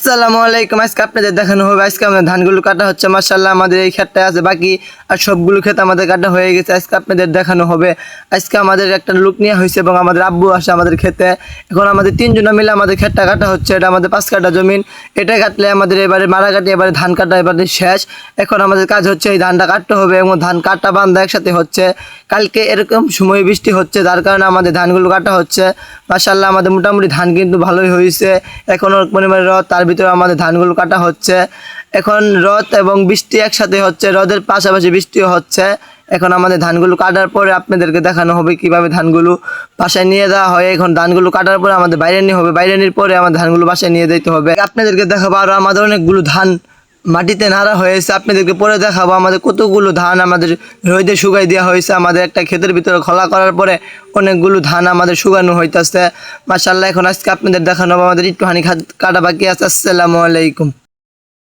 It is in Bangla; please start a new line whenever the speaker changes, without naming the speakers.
আসসালামু আলাইকুম। আজকে আপনাদের দেখানো হবে আজকে আমাদের ধানগুলো কাটা হচ্ছে। মাশাআল্লাহ আমাদের এই ক্ষেতটা আছে, বাকি আর সবগুলো ক্ষেত আমাদের কাটা হয়ে গেছে। আজকে আপনাদের দেখানো হবে। আজকে আমাদের একটা লোক নেওয়া হয়েছে এবং আমাদের আব্বু আসে আমাদের ক্ষেতে। এখন আমাদের তিনজনে মিলে আমাদের ক্ষেতটা কাটা হচ্ছে। এটা আমাদের 5 কাঠা জমিন। এটা কাটলে আমাদের এবারে মারা কাটি, এবারে ধান কাটা এবারে শেষ। এখন আমাদের কাজ হচ্ছে এই ধানটা কাটতে হবে এবং ধান কাটা বান্ধা একসাথে হচ্ছে। কালকে এরকম সময় বৃষ্টি হচ্ছে, যার কারণে আমাদের ধানগুলো কাটা হচ্ছে। মাশাআল্লাহ আমাদের মোটামুটি ধান কিন্তু ভালোই হয়েছে। এখন অনেক পরিমাণে রদ, তার ভিতরে আমাদের ধানগুলো কাটা হচ্ছে। এখন রদ এবং বৃষ্টি একসাথে হচ্ছে, রদের পাশাপাশি বৃষ্টিও হচ্ছে। এখন আমাদের ধানগুলো কাটার পরে আপনাদেরকে দেখানো হবে কিভাবে ধানগুলো বাসায় নিয়ে যাওয়া হয়। এখন ধানগুলো কাটার পরে আমাদের বাইরে নিয়ে হবে, বাইরে নিয়ে পরে আমাদের ধানগুলো বাসায় নিয়ে যেতে হবে। আপনাদেরকে দেখাবো আরও আমাদের অনেকগুলো ধান মাটিতে নাড়া হয়েছে, আপনাদেরকে পরে দেখাবো আমাদের কতগুলো ধান আমাদের রোদে শুকাই দেওয়া হয়েছে। আমাদের একটা ক্ষেতের ভিতরে খোলা করার পরে অনেকগুলো ধান আমাদের শুকানো হইতেছে। মাশাআল্লাহ এখন আজকে আপনাদের দেখানো হবে, আমাদের একটুখানি কাটা বাকি আছে। আসসালামু আলাইকুম।